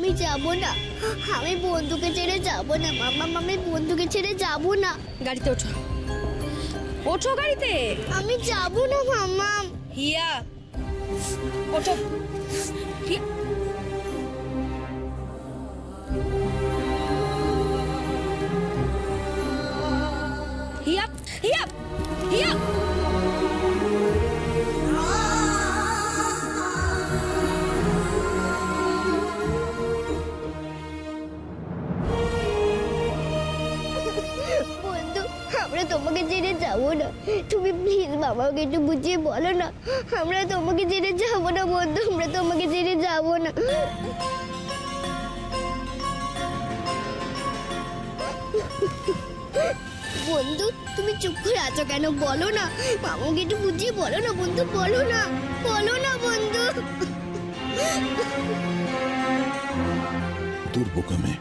আমি যাব না, আমি বন্ধুকে ছেড়ে যাব না মামাম, আমি বন্ধুকে ছেড়ে যাব না। গাড়িতে ওঠো, ওঠো গাড়িতে। আমি যাব না মামাম। হিয়া ওঠো। হিয়া হিয়া হিয়া বন্ধু, আমরা তোমাকে ছেড়ে যাব না, তুমি প্লিজ বাবাকে একটু বুঝিয়ে বলো না, আমরা তোমাকে ছেড়ে যাব না বন্ধু, আমরা তোমাকে ছেড়ে যাব না। বন্ধু তুমি চুপ করে আছো কেন, বলো না, মামাকে একটু বুঝিয়ে বলো না বন্ধু, বলো না, বলো না বন্ধু। দুর্বোকা মেয়ে,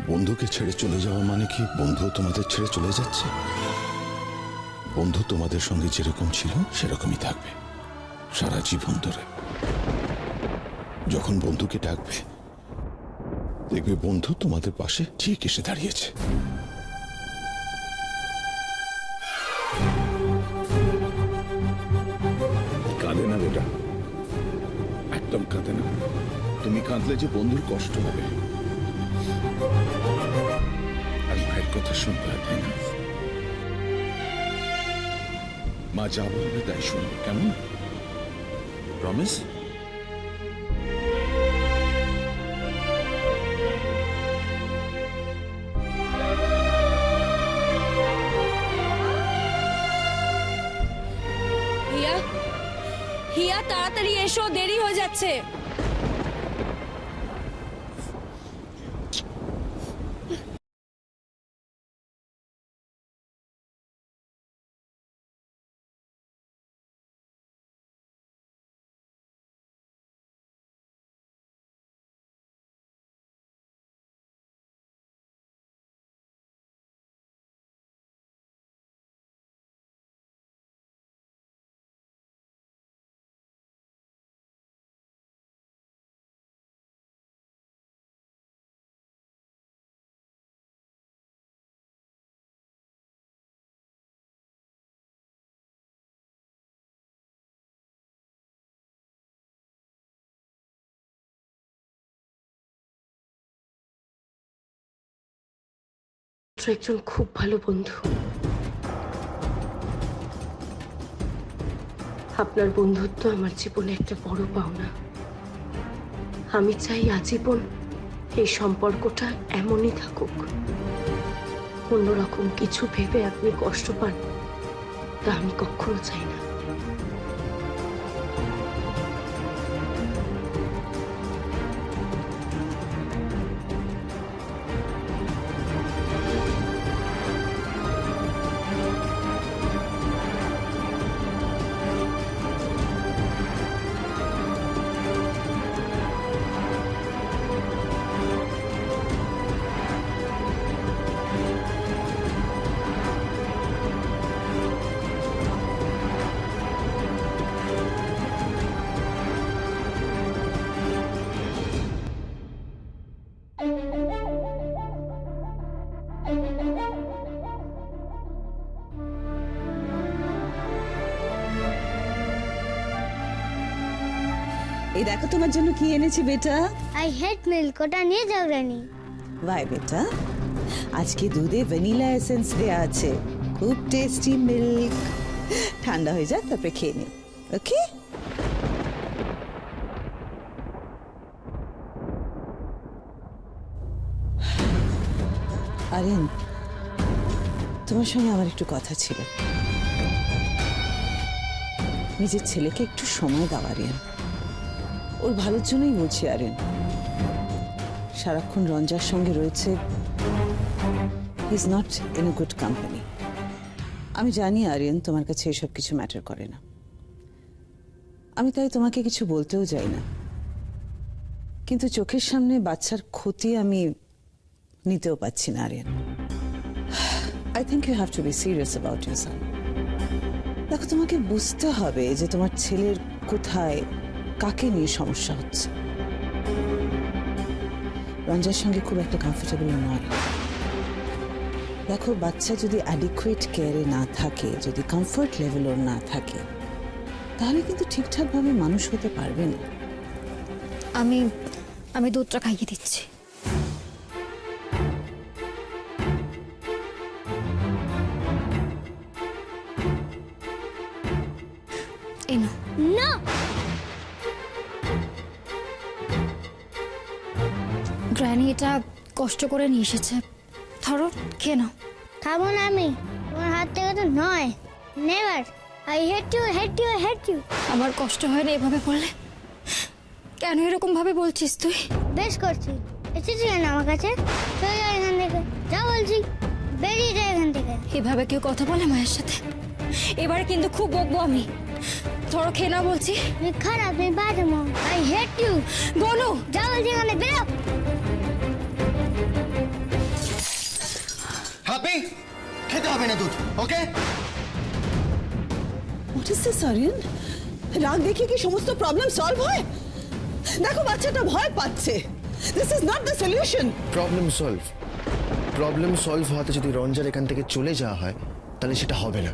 বন্ধুকে ছেড়ে চলে যাওয়া মানে কি বন্ধু তোমাদের ছেড়ে চলে যাচ্ছে? বন্ধু তোমাদের সঙ্গে যেরকম ছিল সেরকমই থাকবে সারা জীবন ধরে। যখন বন্ধুকে ডাকবে দেখবে বন্ধু তোমাদের পাশে ঠিক এসে দাঁড়িয়েছে। কাঁদে না বেটা, একদম কাঁদে না। তুমি কাঁদলে যে বন্ধুর কষ্ট হবে, আর মায়ের কথা শুনতে হয়, তাই না? মা যা বলবে তাই শুনবে, কেমন? প্রমিস? হিয়া হিয়া তাড়াতাড়ি এসো, দেরি হয়ে যাচ্ছে। একজন খুব ভালো বন্ধু। আপনার বন্ধুত্ব আমার জীবনে একটা বড় পাওনা। আমি চাই আজীবন এই সম্পর্কটা এমনই থাকুক। অন্যরকম কিছু ভেবে আপনি কষ্ট পান তা আমি কখনো চাই না। এই দেখো তোমার জন্য কি এনেছি বেটা। আই হেট মিল্ক, ওটা নিয়ে যাও রানী। ভাই বেটা, আজকে দুধে ভ্যানিলা এসেন্স দেয়া আছে, খুব টেস্টি মিল্ক। ঠান্ডা হয়ে যাক তারপরে খেয়ে নিও, ওকে? আরিয়ান, তোমার সঙ্গে আমার একটু কথা ছিল। নিজের ছেলেকে একটু সময় দাও আরিয়ান, ওর ভালোর জন্যই বলছি আরিয়ান। সারাক্ষণ রঞ্জার সঙ্গে রয়েছে, he is not in a good company. আমি জানি আরিয়ান তোমার কাছে এসব কিছু ম্যাটার করে না, আমি তাই তোমাকে কিছু বলতেও যাই না, কিন্তু চোখের সামনে বাচ্চার ক্ষতি আমি নিতেও পাচ্ছি না Aryan. I think you have to be serious about your son. দেখো, তোমাকে বুঝতে হবে যে তোমার ছেলের কোথায় কাকে নিয়ে সমস্যা হচ্ছে। রঞ্জার সঙ্গে খুব একটা কমফোর্টেবল নয়। দেখো, বাচ্চা যদি অ্যাডিকুয়েট কেয়ারে না থাকে, যদি কমফোর্ট লেভেল ওর না থাকে, তাহলে কিন্তু ঠিকঠাকভাবে মানুষ হতে পারবে না। আমি দুধটা খাইয়ে দিচ্ছি। না, গ্র্যানি এটা কষ্ট করে নিয়ে এসেছে, ধরো খেয়ে নাও। খাবো না আমি, তোমার হাত থেকে তো নয়, never. I hate you, hate you, hate you. আমার কষ্ট হয় না এভাবে বললে? কেন এরকম ভাবে বলছিস তুই? বেশ করছি, এসেছি কেন আমার কাছে? চলে যাও এখান থেকে, যা বলছি, বেরিয়ে যাও এখান থেকে। এভাবে কেউ কথা বলে মায়ের সাথে? এবারে কিন্তু খুব বকবো আমি। ধরো খেয়ে নাও বলছি। তুমি খারাপ, তুমি বাজে মা। I hate you. বলো। যা বলছি এখানে বেরো। হ্যাপি, খেতে হবে না দুধ, okay? What is this Aryan? রাগ দেখে কি সমস্ত প্রবলেম সলভ হয়? দেখো, বাচ্চাটা ভয় পাচ্ছে। This is not the solution. Problem solve হওয়াতে যদি রঞ্জার এখান থেকে চলে যাওয়া হয় তাহলে সেটা হবে না।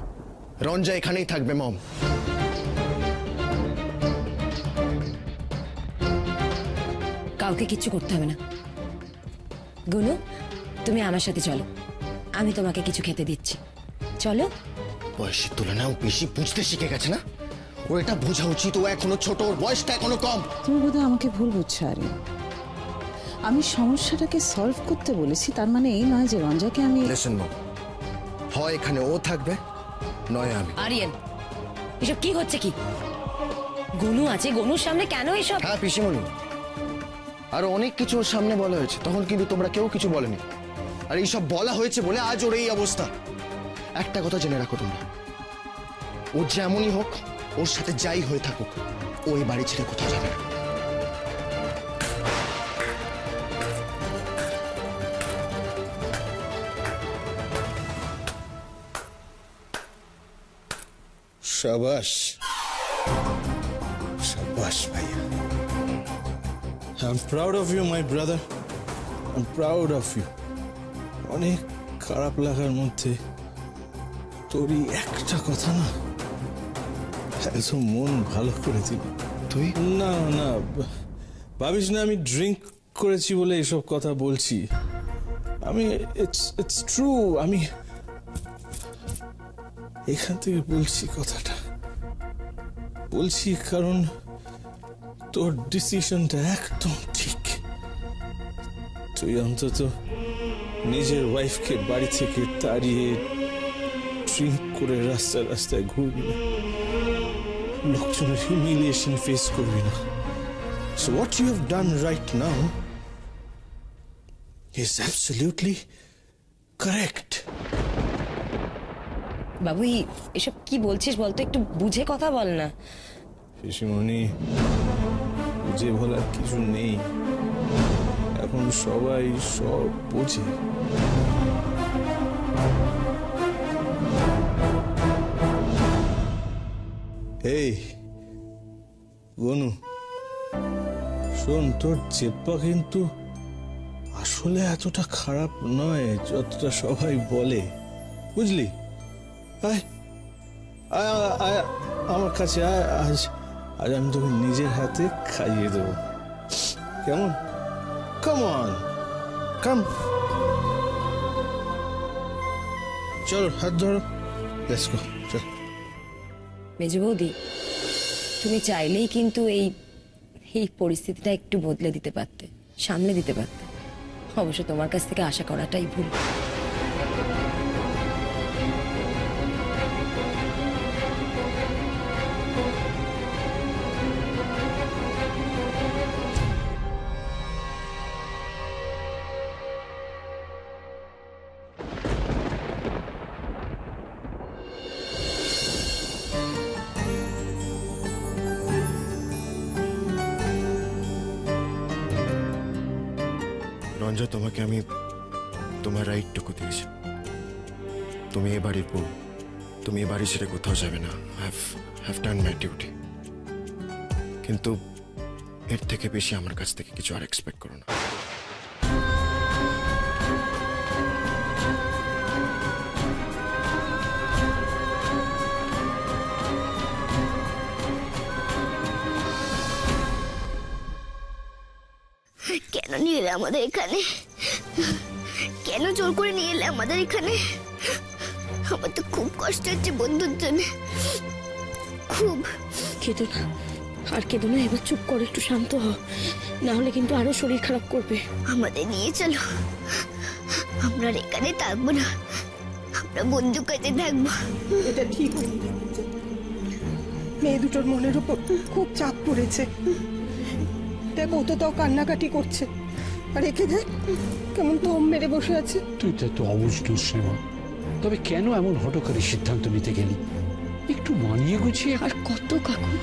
রঞ্জা এখানেই থাকবে মম। কাউকে কিচ্ছু করতে হবে না। গুনু, তুমি আমার সাথে চলো, আমি তোমাকে কিছু খেতে দিচ্ছি। চলো। বয়সের তুলনায় ও বেশি বুঝতে শিখে গেছে না? ওর এটা বোঝা উচিত, ও এখনো ছোট, ওর বয়সটা এখনো কম। তুমি বোধহয় আমাকে ভুল বুঝছো আরিয়ান। আমি সমস্যাটাকে সলভ করতে বলেছি, তার মানে এই নয় যে রঞ্জাকে আমি। লিসেন মম, হয় এখানে ও থাকবে নয় আমি। আরিয়ান, এসব কি হচ্ছে কি? গুনু আছে, গুনুর সামনে কেন এসব? হ্যাঁ পিসিমণি, আরো অনেক কিছু ওর সামনে বলা হয়েছে, তখন কিন্তু তোমরা কেউ কিছু বলেনি। আর এইসব বলা হয়েছে বলে আজ ওর এই অবস্থা। একটা কথা জেনে রাখো তোমরা, ও যেমনই হোক, ওর সাথে যাই হয়ে থাকুক, ও এই বাড়ি ছেড়ে কোথাও যাবে না। শাবাশ শাবাশ ভাইয়া। I'm proud of you, my brother. I'm proud of you. অনেক খারাপ লাগার মধ্যে তোরই একটা কথা না এত মন ভালো করে দিল। তুই? না না, ভাবিস না আমি ড্রিঙ্ক করেছি বলে এসব কথা বলছি। আমি ইটস ট্রু, আমি এখান থেকে বলছি কথাটা। বলছি কারণ তোর ডিসিশনটা একদম ঠিক। তুই অন্তত নিজের ওয়াইফকে বাড়ি থেকে তাড়িয়ে ড্রিঙ্ক করে রাস্তায় রাস্তায় ঘুরবি না, লোকজনের হিউমিলিয়েশন ফেস করবি না। So what you have done right now is absolutely correct. বাবু, এসব কি বলছিস বলতো? একটু বুঝে কথা বল না। পিসিমণি, বুঝে বলার কিছু নেই, এখন সবাই সব বোঝে। এই গনু, শোন, তোর চেপ্পা কিন্তু আসলে এতটা খারাপ নয় যতটা সবাই বলে, বুঝলি? আয় আয় আয় আমার কাছে আয়, আজ আমি তোকে নিজের হাতে খাইয়ে দেবো, কেমন? কাম অন, কাম, চলো হাত ধরো, লেটস গো, চল। মেজো বৌদি, তুমি চাইলেই কিন্তু এই পরিস্থিতিটা একটু বদলে দিতে পারতে, সামলে দিতে পারতে। অবশ্য তোমার কাছ থেকে আশা করাটাই ভুল। রঞ্জা, তোমাকে আমি তোমার রাইটটুকু দিয়েছি। তুমি এ বাড়ির বউ, তুমি এ বাড়ি ছেড়ে কোথাও যাবে না। Have done my duty. কিন্তু এর থেকে বেশি আমার কাছ থেকে কিছু আর এক্সপেক্ট করো না। কেন নিয়ে এলে আমাদের এখানে? কেন জোর করে নিয়ে এলে আমাদের এখানে? আমার তো খুব কষ্ট হচ্ছে বন্ধুর জন্য, খুব। কেঁদো না, আর কেঁদো না, এবার চুপ করে একটু শান্ত হ, না হলে কিন্তু আরো শরীর খারাপ করবে। আমাদের নিয়ে চলো, আমরা আর এখানে থাকবো না, আমরা বন্ধু কাছে থাকবো। এটা ঠিক হয়নি। মেয়ে দুটোর মনের উপর খুব চাপ পড়েছে। দেখো, ও তো তাও কান্নাকাটি করছে, আর একে দেখ কেমন থম মেরে বসে আছে। তুই তো এত অবুঝ নস রে মা। তবে কেন এমন হঠকারী সিদ্ধান্ত নিতে গেলি? একটু মানিয়ে গুছিয়ে। আর কত কাকু,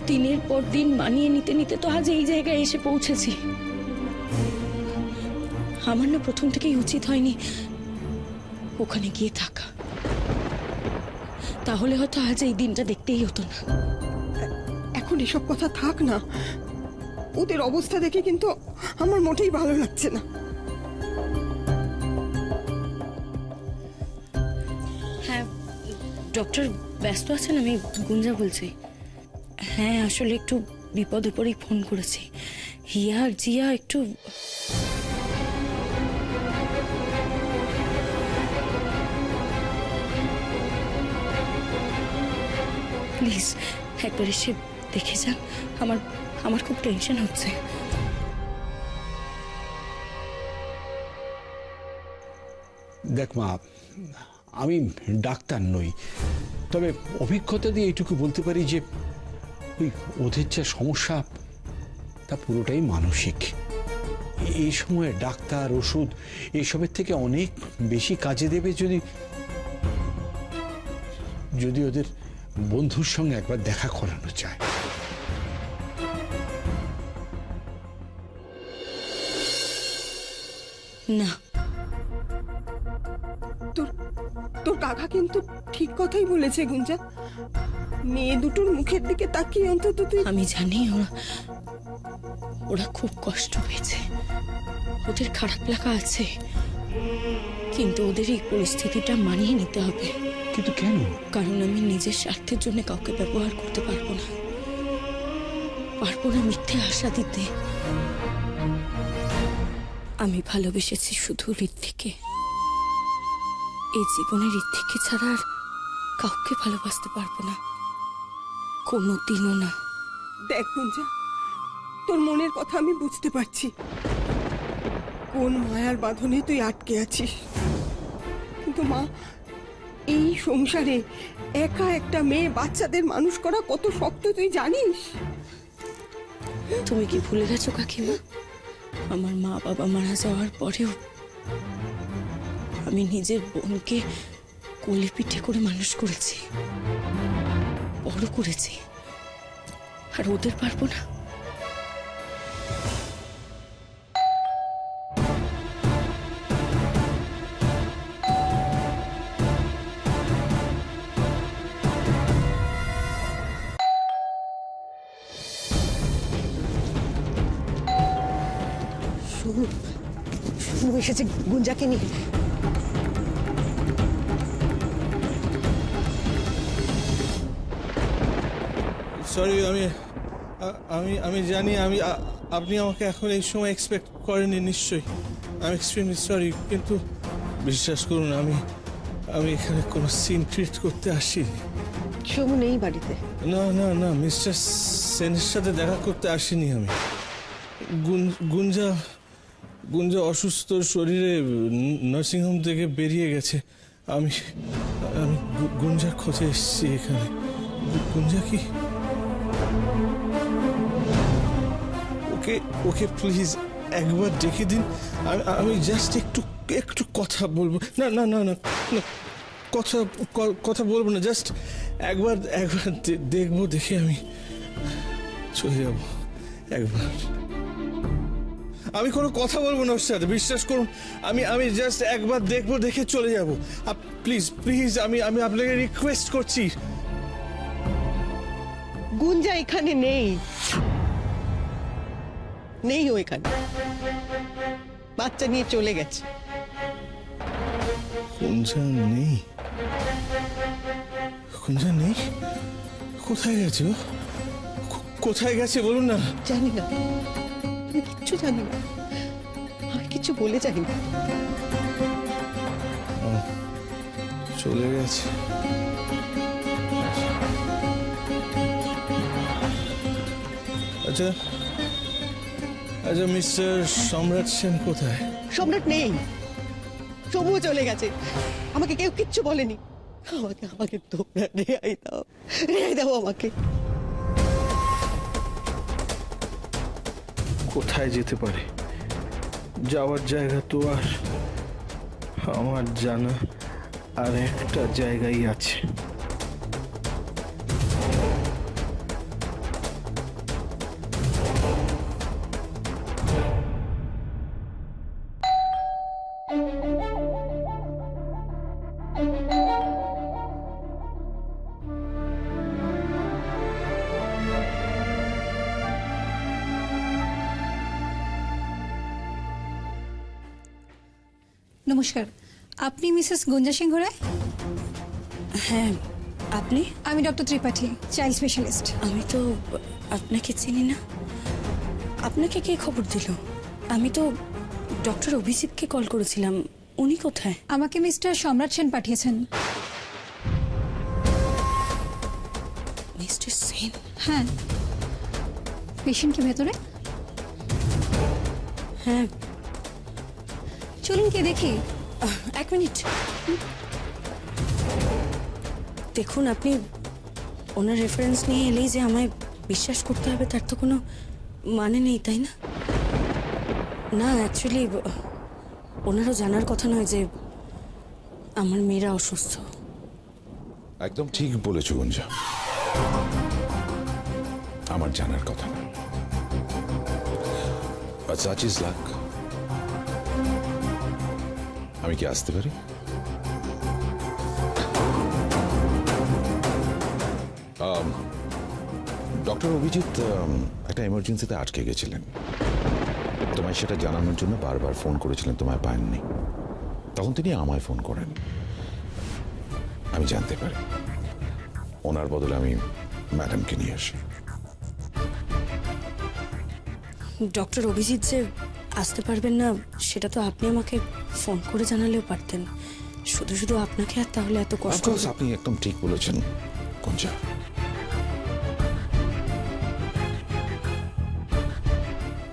দিনের পর দিন মানিয়ে নিতে নিতে তো আজ এই জায়গায় এসে পৌঁছেছি। আমার না প্রথম থেকেই উচিত হয়নি ওখানে গিয়ে থাকা, তাহলে হয়তো আজ এই দিনটা দেখতেই হতো না। এখন এসব কথা থাক না, ওদের অবস্থা দেখে কিন্তু আমার মোটেই ভালো লাগছে না। হ্যাঁ ডক্টর ব্যস্ত আছেন? আমি গুঞ্জা বলছি। হ্যাঁ আসলে একটু বিপদের পরেই ফোন করেছি। হিয়া আর জিয়া একটু প্লিজ একবার এসে দেখে যান, আমার খুব টেনশন হচ্ছে। দেখ মা, আমি ডাক্তার নই, তবে অভিজ্ঞতা দিয়ে এইটুকু বলতে পারি যে ওই ওদের যা সমস্যা তা পুরোটাই মানসিক। এই সময়ে ডাক্তার, ওষুধ এইসবের থেকে অনেক বেশি কাজে দেবে যদি ওদের বন্ধুর সঙ্গে একবার দেখা করানো যায়। না, তোর কাকা কিন্তু ঠিক কথাই বলেছে গুঞ্জা। মেয়ে দুটোর মুখের দিকে তাকিয়ে অন্তত তুই। আমি জানি ওরা খুব কষ্ট পেয়েছে, ওদের খারাপ লাগা আছে, কিন্তু ওদের এই পরিস্থিতিটা মানিয়ে নিতে হবে। কিন্তু কেন? কারণ আমি নিজের স্বার্থের জন্য কাউকে ব্যবহার করতে পারবো না, মিথ্যে আশা দিতে। আমি ভালোবেসেছি শুধু ঋত্বিকে, এই জীবনে ঋত্বিকে ছাড়া আর কাউকে ভালোবাসতে পারবো না, কোনোদিনও না। দেখ গুঞ্জা, তোর মনের কথা আমি বুঝতে পারছি। কোন মায়ার বাঁধনে তুই আটকে আছিস, কিন্তু মা, এই সংসারে একা একটা মেয়ে বাচ্চাদের মানুষ করা কত শক্ত তুই জানিস? তুমি কি ভুলে গেছো কাকিমা? আমার মা বাবা মারা যাওয়ার পরেও আমি নিজের বোনকে কোলে পিঠে করে মানুষ করেছি, বড় করেছি, আর ওদের পারবো না? শুরু এসেছে গুঞ্জাকে নিয়ে। সরি, আমি জানি আপনি আমাকে এখন এই সময় এক্সপেক্ট করেননি নিশ্চয়ই। আমি এক্সট্রিমলি সরি, কিন্তু বিশ্বাস করুন আমি এখানে কোনো সিন ক্রিয়েট করতে আসিনি। সোমু নেই বাড়িতে? না না না, মিস্টার সেনের সাথে দেখা করতে আসিনি আমি। গুঞ্জা অসুস্থ শরীরে নার্সিংহোম থেকে বেরিয়ে গেছে। আমি গুঞ্জার খোঁজে এসেছি এখানে। গুঞ্জা কি? ওকে প্লিজ একবার ডেকে দিন। আমি জাস্ট একটু কথা বলবো। না না না না না, কথা বলবো না, জাস্ট একবার দেখবো, দেখে আমি চলে যাব। একবার আমি কোনো কথা বলবো না ওর সাথে, বিশ্বাস করুন। আমি জাস্ট একবার দেখবো, দেখে চলে যাব। প্লিজ আমি আপনাকে রিকোয়েস্ট করছি। গুঞ্জা এখানে নেই। নেই ও এখানে, বাচ্চা নিয়ে চলে গেছে। কুঞ্জা নেই? কুঞ্জা নেই? কোথায় গেছে ও? কোথায় গেছে বলুন না। জানি না, আমি কিচ্ছু জানি না, আমি কিছু বলে জানি না। চলে গেছে। আচ্ছা আচ্ছা, মিস্টার সম্রাট সেন কোথায়? সম্রাট নেই, সবু চলে গেছে, আমাকে কেউ কিচ্ছু বলেনি। আমাকে আমাকে তোমরা রেহাই দাও, রেহাই দাও আমাকে। কোথায় যেতে পারে? যাওয়ার জায়গা তো আর আমার জানা আর একটা জায়গায় আছে। নমস্কার, আপনি মিসেস গুঞ্জা সিংহ রায়? হ্যাঁ, আপনি? আমি ডক্টর ত্রিপাঠী, চাইল্ড স্পেশালিস্ট। আমি তো আপনাকে চিনি না। আপনাকে কে খবর দিল? আমি তো ডক্টর অভিজিৎকে কল করেছিলাম, উনি কোথায়? আমাকে মিস্টার সম্রাট সেন পাঠিয়েছেন। মিস্টার সেন? হ্যাঁ। পেশেন্ট কি ভেতরে? হ্যাঁ। চলুন কে দেখি। এক মিনিট দেখুন, আপনি ওনার রেফারেন্স নিয়ে এলেই যে আমায় বিশ্বাস করতে হবে তার তো কোনো মানে নেই, তাই না? না, অ্যাকচুয়ালি ওনারও জানার কথা নয় যে আমার মেয়েরা অসুস্থ। একদম ঠিক বলেছো গুঞ্জা, আমার জানার কথা না। Such is lakh. আমি কি আসতে পারি? ডক্টর অভিজিৎ একটা এমার্জেন্সিতে আটকে গেছিলেন, তোমায় সেটা জানানোর জন্য বারবার ফোন করেছিলেন, তোমায় পাননি। তখন তিনি আমায় ফোন করেন, আমি জানতে পারি। ওনার বদলে আমি ম্যাডামকে নিয়ে আসি। ডক্টর অভিজিৎ যে আসতে পারবেন না সেটা তো আপনি আমাকে ফোন করে জানালেও পারতেন। শুধু শুধু আপনাকে আর তাহলে এত কষ্ট। আপনি একদম ঠিক বলেছেন গুঞ্জা।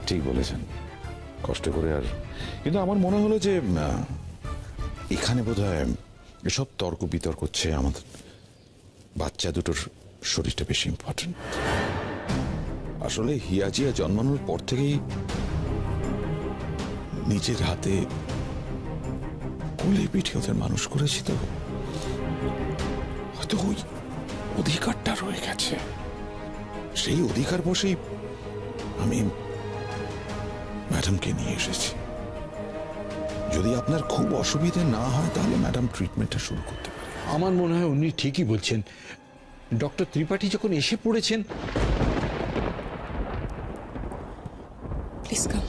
ঠিক বলেছেন, কষ্ট করে আর, কিন্তু আমার মনে হলো যে এখানে বোধহয় এসব তর্ক বিতর্ক হচ্ছে, আমাদের বাচ্চা দুটোর শরীরটা বেশি ইম্পর্টেন্ট। আসলে হিয়াজিয়া জন্মানোর পর থেকেই নিজের হাতে কোলে পিঠে ওদের মানুষ করেছি, তো হয়তো ওই অধিকারটা রয়ে গেছে। সেই অধিকার বসেই আমি ম্যাডামকে নিয়ে এসেছি। যদি আপনার খুব অসুবিধে না হয় তাহলে ম্যাডাম ট্রিটমেন্টটা শুরু করতে পারে। আমার মনে হয় উনি ঠিকই বলছেন। ডক্টর ত্রিপাঠী যখন এসে পড়েছেন, প্লিজ কাম।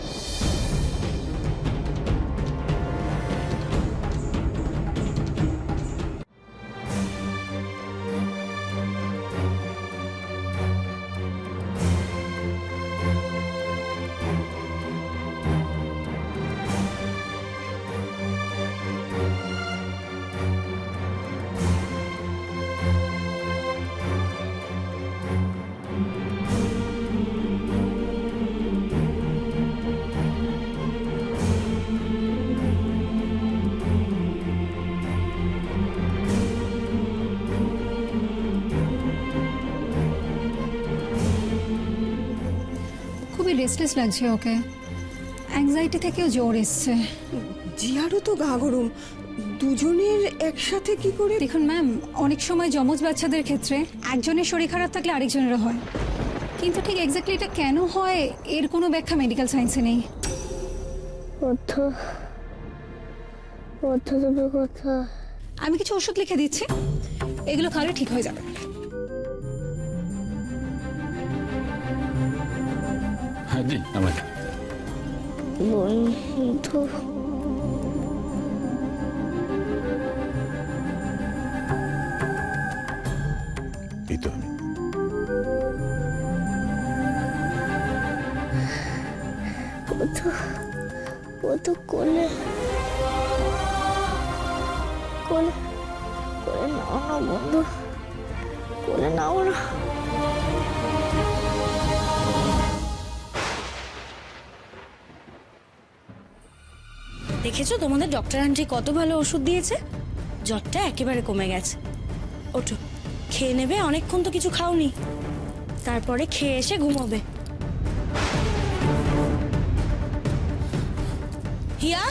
খুবই রেস্টলেস লাগছে ওকে, অ্যাংজাইটি থেকেও জ্বর এসছে। জিয়ারও তো গা গরম, দুজনের একসাথে কি করে? দেখুন ম্যাম, অনেক সময় যমজ বাচ্চাদের ক্ষেত্রে একজনের শরীর খারাপ থাকলে আরেকজনেরও হয়, কিন্তু ঠিক এক্স্যাক্টলি এটা কেন হয় এর কোনো ব্যাখ্যা মেডিকেল সায়েন্সে নেই। আমি কিছু ওষুধ লিখে দিচ্ছি, এগুলো খাওয়ালে ঠিক হয়ে যাবে। হ্যাঁ দিন আমাকে। বন্ধু এই তো আমি। ও তো কোলে কোলে কোলে নাও না বন্ধু, কোলে নাও না। দেখেছো তোমাদের ডক্টর আন্টি কত ভালো ওষুধ দিয়েছে, জ্বরটা একেবারে কমে গেছে। ওঠো, খেয়ে নেবে, অনেকক্ষণ তো কিছু খাওনি, তারপরে খেয়ে এসে ঘুমোবে। হিয়া,